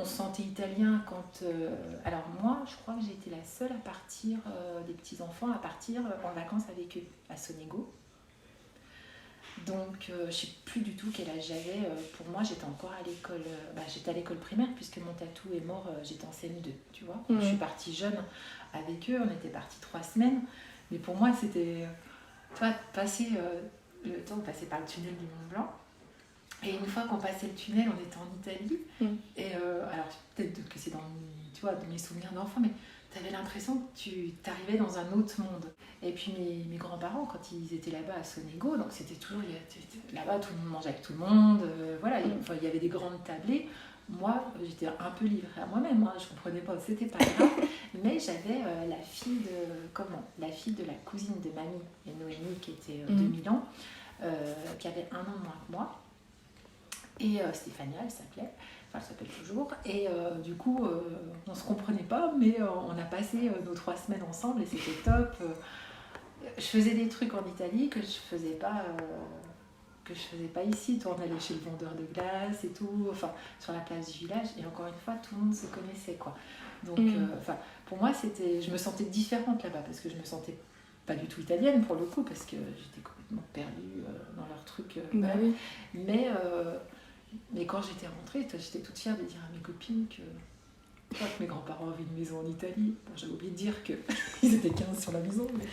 se sentait italien quand... alors moi, je crois que j'ai été la seule à partir, des petits-enfants, à partir en vacances avec eux, à Sonego. Donc je ne sais plus du tout quel âge j'avais. Pour moi, j'étais encore à l'école... j'étais à l'école primaire, puisque mon tatou est mort, j'étais en CM2, tu vois. Donc, je suis partie jeune avec eux, on était partis 3 semaines. Mais pour moi, c'était... Tu vois, passer le temps de passer par le tunnel du Mont Blanc. Et une fois qu'on passait le tunnel, on était en Italie. Et alors, peut-être que c'est dans mes souvenirs d'enfant, mais tu avais l'impression que tu t'arrivais dans un autre monde. Et puis mes grands-parents, quand ils étaient là-bas à Sonego, donc c'était toujours... Là-bas, tout le monde mangeait avec tout le monde. Voilà, il y avait des grandes tablées. Moi, j'étais un peu livrée à moi-même. Hein, je ne comprenais pas, c'était pas grave. Mais j'avais la fille de la cousine de mamie, et Noémie, qui était de Milan, qui avait 1 an moins que moi. Et Stéphania, elle s'appelait, enfin elle s'appelle toujours, et du coup on se comprenait pas, mais on a passé nos 3 semaines ensemble et c'était top. Je faisais des trucs en Italie que je faisais pas ici. On allait chez le vendeur de glace et tout, enfin sur la place du village, et encore une fois tout le monde se connaissait, quoi. Donc pour moi je me sentais différente là-bas, parce que je me sentais pas du tout italienne pour le coup, parce que j'étais complètement perdue dans leur truc. Oui. Mais quand j'étais rentrée, j'étais toute fière de dire à mes copines que mes grands-parents avaient une maison en Italie. Bon, j'avais oublié de dire qu'ils étaient 15 sur la maison. Mais...